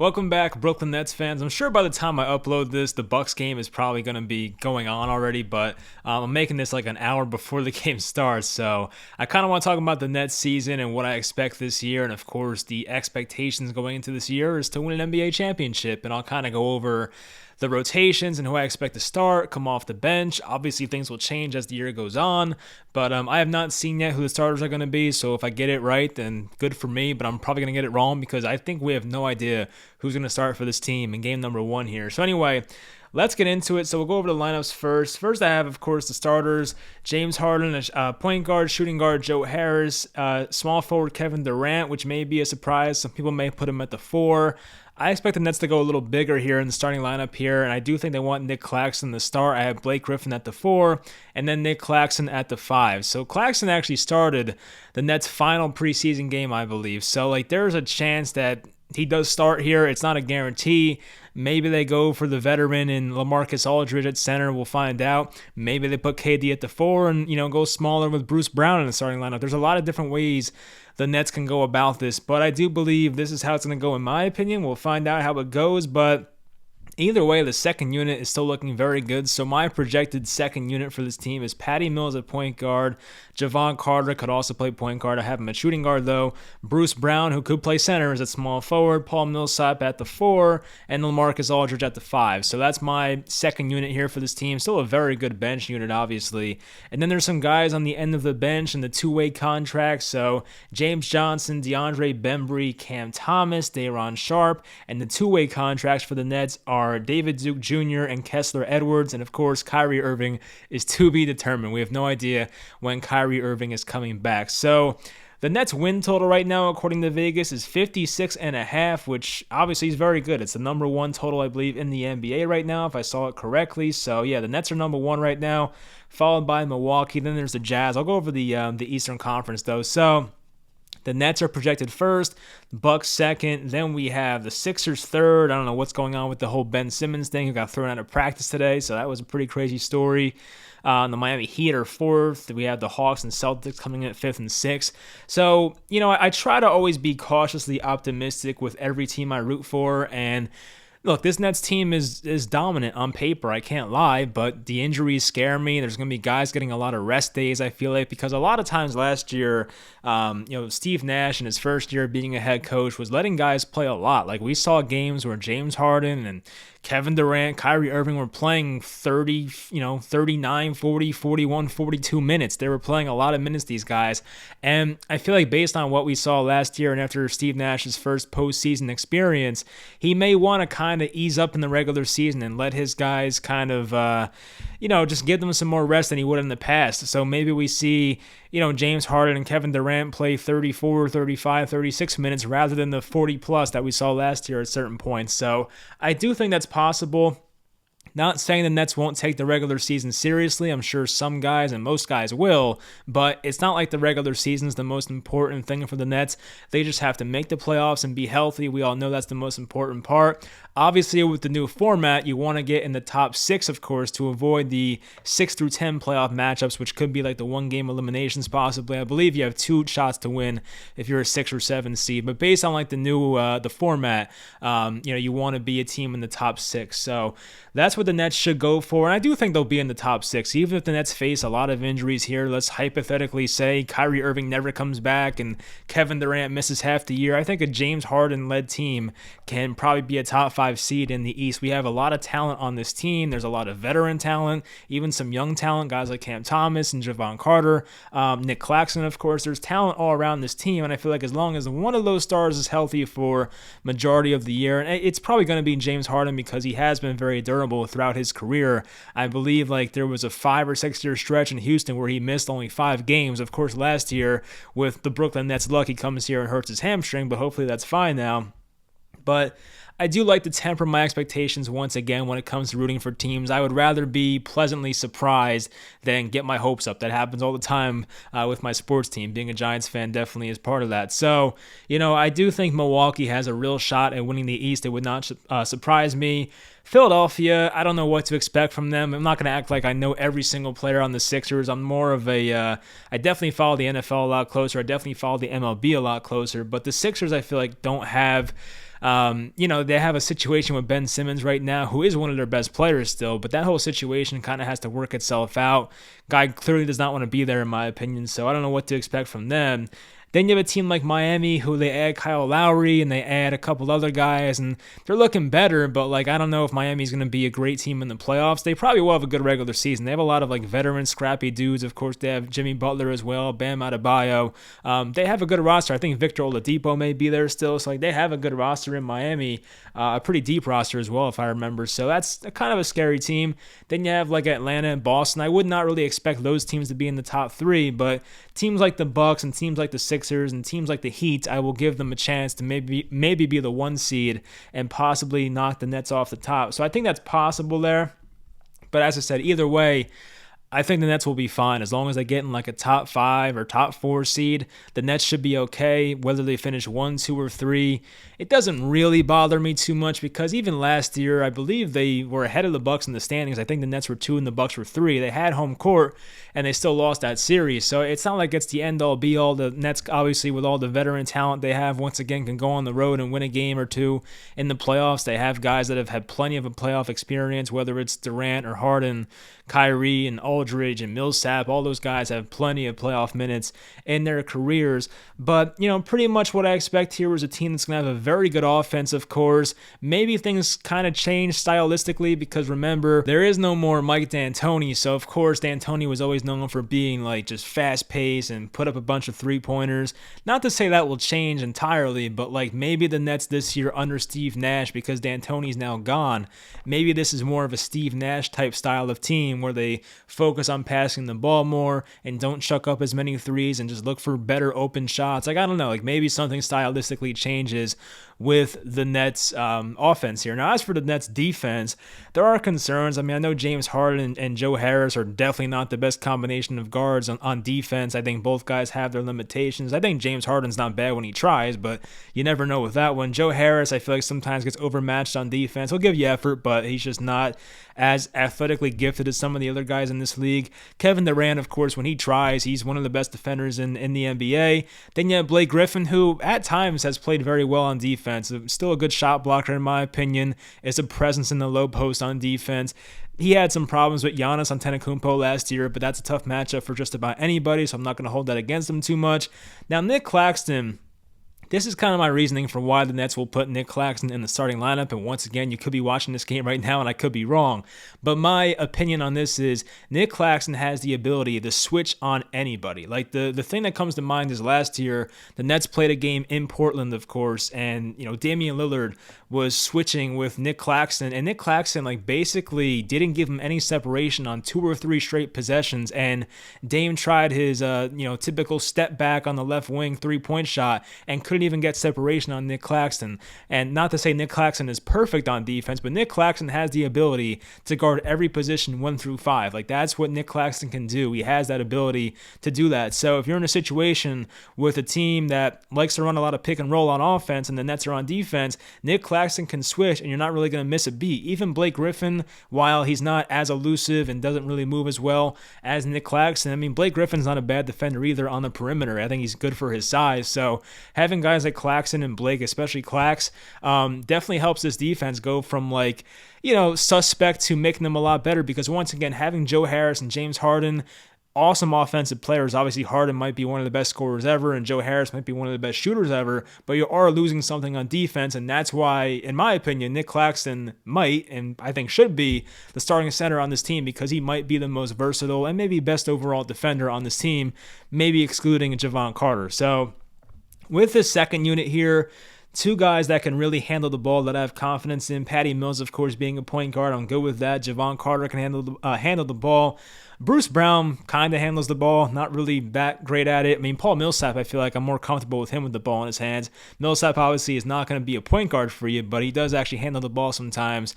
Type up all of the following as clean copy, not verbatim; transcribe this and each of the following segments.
Welcome back, Brooklyn Nets fans. I'm sure by the time I upload this, the Bucks game is probably going to be going on already, but I'm making this like an hour before the game starts, so I kind of want to talk about the Nets season and what I expect this year, and of course, the expectations going into this year is to win an NBA championship, and I'll kind of go over the rotations and who I expect to start, come off the bench. Obviously, things will change as the year goes on, but I have not seen yet who the starters are going to be, so if I get it right, then good for me, but I'm probably going to get it wrong because I think we have no idea who's going to start for this team in game number 1 here. So anyway, let's get into it. So we'll go over the lineups first. First, I have, of course, the starters: James Harden, point guard, shooting guard Joe Harris, small forward Kevin Durant, which may be a surprise. Some people may put him at the 4. I expect the Nets to go a little bigger here in the starting lineup here, and I do think they want Nick Claxton to start. I have Blake Griffin at the 4, and then Nick Claxton at the 5. So Claxton actually started the Nets' final preseason game, I believe. So there's a chance that he does start here. It's not a guarantee. Maybe they go for the veteran and LaMarcus Aldridge at center. We'll find out. Maybe they put KD at the 4 and, go smaller with Bruce Brown in the starting lineup. There's a lot of different ways the Nets can go about this, but I do believe this is how it's going to go in my opinion. We'll find out how it goes, but either way, the second unit is still looking very good. So my projected second unit for this team is Patty Mills at point guard. Javon Carter could also play point guard. I have him at shooting guard, though. Bruce Brown, who could play center, is at small forward. Paul Millsap at the 4, and LaMarcus Aldridge at the 5. So that's my second unit here for this team. Still a very good bench unit, obviously. And then there's some guys on the end of the bench in the two-way contracts. So James Johnson, DeAndre Bembry, Cam Thomas, Day'Ron Sharpe, and the two-way contracts for the Nets are David Duke Jr. and Kessler Edwards, and of course Kyrie Irving is to be determined. We have no idea when Kyrie Irving is coming back. So the Nets win total right now, according to Vegas, is 56.5, which obviously is very good. It's the number 1 total, I believe, in the NBA right now, if I saw it correctly. So yeah, the Nets are number 1 right now, followed by Milwaukee. Then there's the Jazz. I'll go over the Eastern Conference though. So the Nets are projected first, Bucks second, then we have the Sixers third. I don't know what's going on with the whole Ben Simmons thing, who got thrown out of practice today, so that was a pretty crazy story. The Miami Heat are 4th. We have the Hawks and Celtics coming in at 5th and 6th. So, I try to always be cautiously optimistic with every team I root for, and look, this Nets team is dominant on paper, I can't lie, but the injuries scare me. There's going to be guys getting a lot of rest days, I feel like, because a lot of times last year, Steve Nash in his first year being a head coach was letting guys play a lot. Like, we saw games where James Harden and Kevin Durant, Kyrie Irving were playing 30, 39, 40, 41, 42 minutes. They were playing a lot of minutes, these guys. And I feel like based on what we saw last year and after Steve Nash's first postseason experience, he may want to kind of ease up in the regular season and let his guys kind of, just give them some more rest than he would in the past. So maybe we see, James Harden and Kevin Durant play 34, 35, 36 minutes rather than the 40 plus that we saw last year at certain points. So I do think that's possible. Not saying the Nets won't take the regular season seriously. I'm sure some guys and most guys will, but it's not like the regular season is the most important thing for the Nets. They just have to make the playoffs and be healthy. We all know that's the most important part. Obviously, with the new format, you want to get in the top 6, of course, to avoid the 6 through 10 playoff matchups, which could be like the one-game eliminations possibly. I believe you have 2 shots to win if you're a 6 or 7 seed. But based on the new the format, you want to be a team in the top 6. So that's what the Nets should go for, and I do think they'll be in the top 6. Even if the Nets face a lot of injuries here, let's hypothetically say Kyrie Irving never comes back and Kevin Durant misses half the year, I think a James Harden-led team can probably be a top 5 seed in the East. We have a lot of talent on this team. There's a lot of veteran talent, even some young talent, guys like Cam Thomas and Javon Carter, Nick Claxton, of course. There's talent all around this team, and I feel like as long as one of those stars is healthy for majority of the year, and it's probably going to be James Harden because he has been very durable throughout his career. I believe there was a 5 or 6 year stretch in Houston where he missed only 5 games. Of course, last year with the Brooklyn Nets luck, he comes here and hurts his hamstring, but hopefully that's fine now. But I do like to temper my expectations once again when it comes to rooting for teams. I would rather be pleasantly surprised than get my hopes up. That happens all the time with my sports team. Being a Giants fan definitely is part of that. So, I do think Milwaukee has a real shot at winning the East. It would not surprise me. Philadelphia, I don't know what to expect from them. I'm not going to act like I know every single player on the Sixers. I'm more of I definitely follow the NFL a lot closer. I definitely follow the MLB a lot closer. But the Sixers, I feel like, don't have They have a situation with Ben Simmons right now, who is one of their best players still, but that whole situation kind of has to work itself out. Guy clearly does not want to be there, in my opinion, so I don't know what to expect from them. Then you have a team like Miami, who they add Kyle Lowry and they add a couple other guys, and they're looking better, but I don't know if Miami's going to be a great team in the playoffs. They probably will have a good regular season. They have a lot of veteran scrappy dudes. Of course, they have Jimmy Butler as well, Bam Adebayo. They have a good roster. I think Victor Oladipo may be there still, so they have a good roster in Miami, a pretty deep roster as well, if I remember. So that's kind of a scary team. Then you have Atlanta and Boston. I would not really expect those teams to be in the top three, but teams like the Bucks and teams like the Sixers and teams like the Heat, I will give them a chance to maybe be the 1 seed and possibly knock the Nets off the top. So I think that's possible there. But as I said, either way, I think the Nets will be fine. As long as they get in a top 5 or top 4 seed, the Nets should be okay. Whether they finish 1, 2, or 3, it doesn't really bother me too much because even last year, I believe they were ahead of the Bucks in the standings. I think the Nets were 2 and the Bucks were 3. They had home court and they still lost that series. So it's not like it's the end-all, be-all. The Nets, obviously, with all the veteran talent they have, once again, can go on the road and win a game or two in the playoffs. They have guys that have had plenty of a playoff experience, whether it's Durant or Harden, Kyrie and Aldridge and Millsap. All those guys have plenty of playoff minutes in their careers. But, pretty much what I expect here is a team that's going to have a very good offense, of course. Maybe things kind of change stylistically because, remember, there is no more Mike D'Antoni. So, of course, D'Antoni was always known for being just fast-paced and put up a bunch of three-pointers. Not to say that will change entirely, but maybe the Nets this year under Steve Nash, because D'Antoni's now gone, maybe this is more of a Steve Nash type style of team where they focus on passing the ball more and don't chuck up as many threes and just look for better open shots. I don't know, maybe something stylistically changes with the Nets offense here. Now, as for the Nets defense, there are concerns. I know James Harden and Joe Harris are definitely not the best combination of guards on defense. I think both guys have their limitations. I think James Harden's not bad when he tries, but you never know with that one. Joe Harris, I feel like sometimes gets overmatched on defense. He'll give you effort, but he's just not as athletically gifted as some of the other guys in this league. Kevin Durant, of course, when he tries, he's one of the best defenders in the NBA. Then you have Blake Griffin, who at times has played very well on defense. Still a good shot blocker, in my opinion. Is a presence in the low post on defense. He had some problems with Giannis Antetokounmpo last year, but that's a tough matchup for just about anybody, so I'm not going to hold that against him too much. Now, Nick Claxton, this is kind of my reasoning for why the Nets will put Nick Claxton in the starting lineup. And once again, you could be watching this game right now and I could be wrong. But my opinion on this is Nick Claxton has the ability to switch on anybody. The thing that comes to mind is last year, the Nets played a game in Portland, of course, and Damian Lillard was switching with Nick Claxton, and Nick Claxton basically didn't give him any separation on 2 or 3 straight possessions, and Dame tried his typical step back on the left wing 3-point shot and couldn't even get separation on Nick Claxton. And not to say Nick Claxton is perfect on defense, but Nick Claxton has the ability to guard every position 1 through 5. That's what Nick Claxton can do. He has that ability to do that. So if you're in a situation with a team that likes to run a lot of pick and roll on offense and the Nets are on defense, Nick Claxton can switch and you're not really going to miss a beat. Even Blake Griffin, while he's not as elusive and doesn't really move as well as Nick Claxton, Blake Griffin's not a bad defender either on the perimeter. I think he's good for his size. So having guys like Claxton and Blake, especially Clax, definitely helps this defense go from suspect to making them a lot better, because once again, having Joe Harris and James Harden, awesome offensive players. Obviously, Harden might be one of the best scorers ever, and Joe Harris might be one of the best shooters ever, but you are losing something on defense, and that's why, in my opinion, Nick Claxton might, and I think should be, the starting center on this team, because he might be the most versatile and maybe best overall defender on this team, maybe excluding Javon Carter. So with this second unit here, 2 guys that can really handle the ball that I have confidence in. Patty Mills, of course, being a point guard, I'm good with that. Javon Carter can handle the ball. Bruce Brown kind of handles the ball, not really that great at it. Paul Millsap, I feel like I'm more comfortable with him with the ball in his hands. Millsap obviously is not going to be a point guard for you, but he does actually handle the ball sometimes.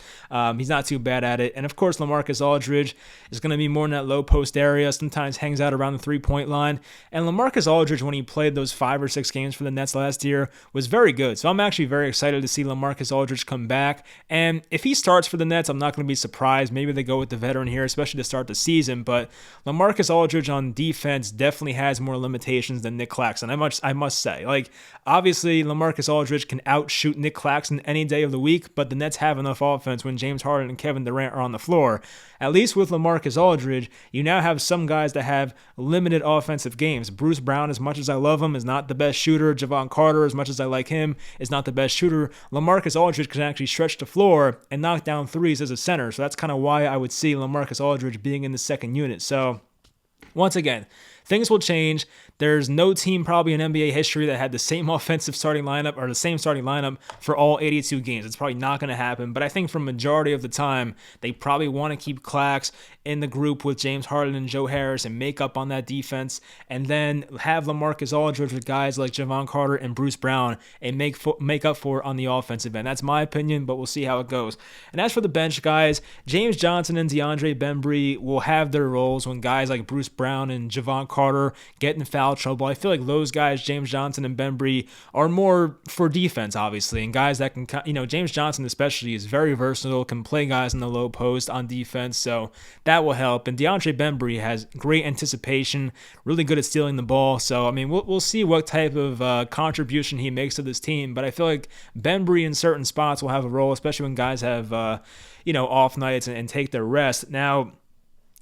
He's not too bad at it. And of course, LaMarcus Aldridge is going to be more in that low post area, sometimes hangs out around the 3-point line. And LaMarcus Aldridge, when he played those 5 or 6 games for the Nets last year, was very good. So I'm actually very excited to see LaMarcus Aldridge come back. And if he starts for the Nets, I'm not going to be surprised. Maybe they go with the veteran here, especially to start the season. but LaMarcus Aldridge on defense definitely has more limitations than Nick Claxton. I must say. Like, obviously, LaMarcus Aldridge can outshoot Nick Claxton any day of the week, but the Nets have enough offense when James Harden and Kevin Durant are on the floor. At least with LaMarcus Aldridge, you now have some guys that have limited offensive games. Bruce Brown, as much as I love him, is not the best shooter. Javon Carter, as much as I like him, is not the best shooter. LaMarcus Aldridge can actually stretch the floor and knock down threes as a center. So that's kind of why I would see LaMarcus Aldridge being in the second unit. So once again, things will change. There's no team probably in NBA history that had the same offensive starting lineup or the same starting lineup for all 82 games. It's probably not going to happen, but I think for majority of the time, they probably want to keep Clax in the group with James Harden and Joe Harris and make up on that defense, and then have LaMarcus Aldridge with guys like Javon Carter and Bruce Brown and make up for it on the offensive end. That's my opinion, but we'll see how it goes. And as for the bench guys, James Johnson and DeAndre Bembry will have their roles when guys like Bruce Brown and Javon Carter get in foul trouble. I feel like those guys, James Johnson and Bembry, are more for defense, obviously, and guys that can, James Johnson especially is very versatile, can play guys in the low post on defense, so that will help. And DeAndre Bembry has great anticipation, really good at stealing the ball, so, I mean, we'll see what type of contribution he makes to this team, but I feel like Bembry in certain spots will have a role, especially when guys have, off nights and take their rest. Now,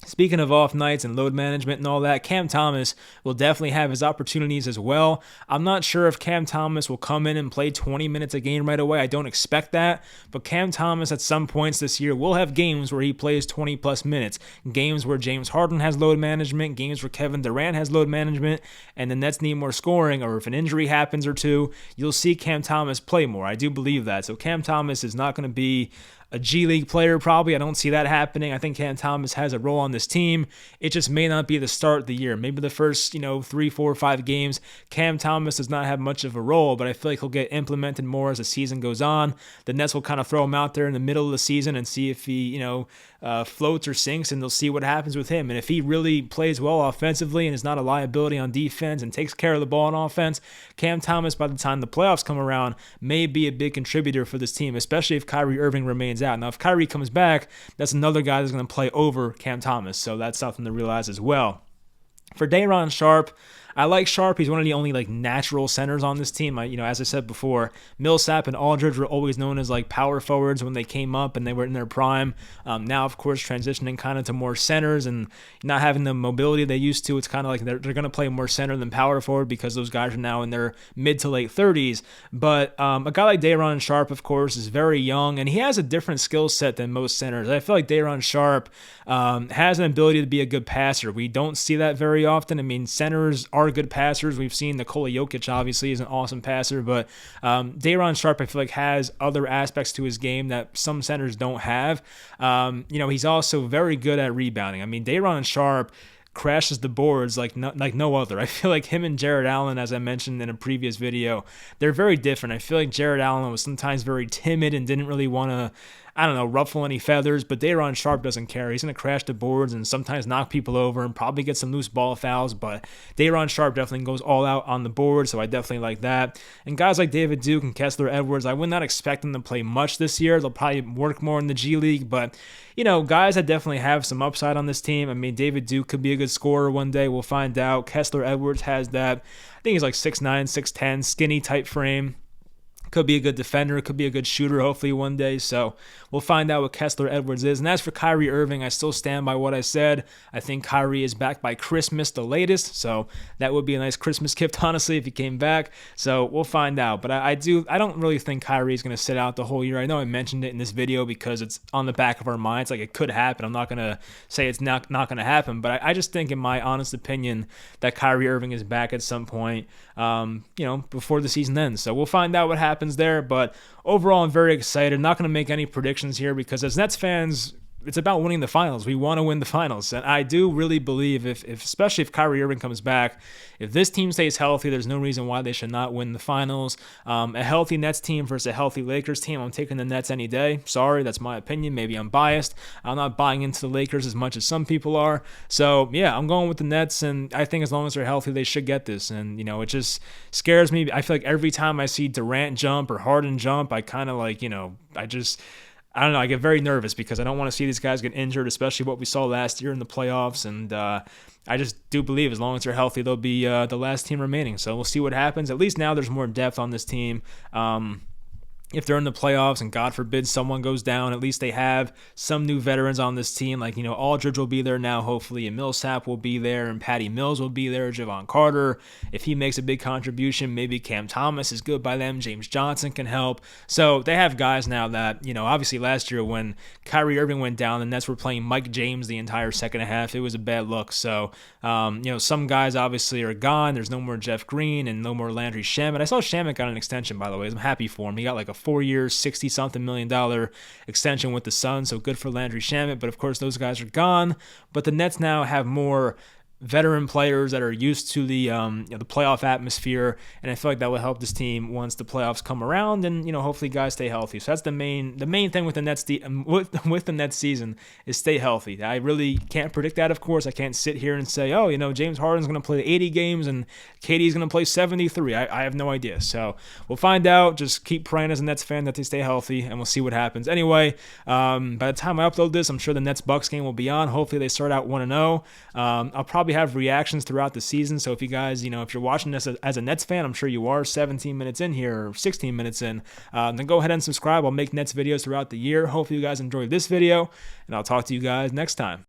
speaking of off nights and load management and all that, Cam Thomas will definitely have his opportunities as well. I'm not sure if Cam Thomas will come in and play 20 minutes a game right away. I don't expect that. But Cam Thomas at some points this year will have games where he plays 20 plus minutes. Games where James Harden has load management, games where Kevin Durant has load management, and the Nets need more scoring, or if an injury happens or two, you'll see Cam Thomas play more. I do believe that. So Cam Thomas is not going to be a G League player probably. I don't see that happening. I think Cam Thomas has a role on this team. It just may not be the start of the year. Maybe the first, 3, 4, 5 games, Cam Thomas does not have much of a role, but I feel like he'll get implemented more as the season goes on. The Nets will kind of throw him out there in the middle of the season and see if he, floats or sinks, and they'll see what happens with him. And if he really plays well offensively and is not a liability on defense and takes care of the ball on offense, Cam Thomas, by the time the playoffs come around, may be a big contributor for this team, especially if Kyrie Irving remains out. Now, if Kyrie comes back, that's another guy that's going to play over Cam Thomas, so that's something to realize as well. For Day'Ron Sharpe, I like Sharpe. He's one of the only natural centers on this team. As I said before, Millsap and Aldridge were always known as power forwards when they came up and they were in their prime. Now, of course, transitioning kind of to more centers and not having the mobility they used to. It's kind of like they're going to play more center than power forward because those guys are now in their mid to late 30s. But a guy like Day'Ron Sharpe, of course, is very young, and he has a different skill set than most centers. I feel like Day'Ron Sharpe has an ability to be a good passer. We don't see that very often. I mean, centers are good passers. We've seen Nikola Jokic, obviously, is an awesome passer, but Day'Ron Sharpe, I feel like, has other aspects to his game that some centers don't have. He's also very good at rebounding. I mean, Day'Ron Sharpe crashes the boards like no other. I feel like him and Jared Allen, as I mentioned in a previous video, they're very different. I feel like Jared Allen was sometimes very timid and didn't really want to, ruffle any feathers, but Day'Ron Sharpe doesn't care. He's going to crash the boards and sometimes knock people over and probably get some loose ball fouls, but Day'Ron Sharpe definitely goes all out on the board, so I definitely like that. And guys like David Duke and Kessler Edwards, I would not expect them to play much this year. They'll probably work more in the G League, but, guys that definitely have some upside on this team. I mean, David Duke could be a good scorer one day. We'll find out. Kessler Edwards has that. I think he's 6'9", 6'10", skinny type frame. Could be a good defender, could be a good shooter hopefully one day, so we'll find out what Kessler Edwards is. And as for Kyrie Irving, I still stand by what I said. I think Kyrie is back by Christmas the latest, so that would be a nice Christmas gift, honestly, if he came back. So we'll find out, but I don't really think Kyrie is going to sit out the whole year. I know I mentioned it in this video because it's on the back of our minds, it could happen. I'm not going to say it's not going to happen, but I just think, in my honest opinion, that Kyrie Irving is back at some point, before the season ends. So we'll find out what happens there, but overall I'm very excited. Not going to make any predictions here because as Nets fans, it's about winning the finals. We want to win the finals, and I do really believe if especially if Kyrie Irving comes back, if this team stays healthy, there's no reason why they should not win the finals. A healthy Nets team versus a healthy Lakers team, I'm taking the Nets any day. Sorry, that's my opinion. Maybe I'm biased. I'm not buying into the Lakers as much as some people are. So yeah, I'm going with the Nets, and I think as long as they're healthy, they should get this. And it just scares me. I feel like every time I see Durant jump or Harden jump, I kind of I don't know. I get very nervous because I don't want to see these guys get injured, especially what we saw last year in the playoffs. And I just do believe as long as they're healthy, they'll be the last team remaining. So we'll see what happens. At least now there's more depth on this team. If they're in the playoffs and God forbid someone goes down, at least they have some new veterans on this team. Like, Aldridge will be there now, hopefully, and Millsap will be there, and Patty Mills will be there, Javon Carter. If he makes a big contribution, maybe Cam Thomas is good by them. James Johnson can help. So they have guys now that, obviously last year when Kyrie Irving went down, the Nets were playing Mike James the entire second half. It was a bad look. So, some guys obviously are gone. There's no more Jeff Green and no more Landry Shamet. I saw Shamet got an extension, by the way. I'm happy for him. He got like a 4 years, $60-something million extension with the Suns, so good for Landry Shamet. But of course, those guys are gone. But the Nets now have more veteran players that are used to the playoff atmosphere, and I feel like that will help this team once the playoffs come around, and hopefully guys stay healthy. So that's the main thing with the Nets with the Nets season is stay healthy. I really can't predict that, of course. I can't sit here and say, James Harden's going to play 80 games and KD's going to play 73. I have no idea. So we'll find out. Just keep praying as a Nets fan that they stay healthy, and we'll see what happens. Anyway, by the time I upload this, I'm sure the Nets-Bucks game will be on. Hopefully they start out 1-0. I'll probably have reactions throughout the season. So if you guys, if you're watching this as a Nets fan, I'm sure you are 17 minutes in here or 16 minutes in, then go ahead and subscribe. I'll make Nets videos throughout the year. Hopefully you guys enjoyed this video, and I'll talk to you guys next time.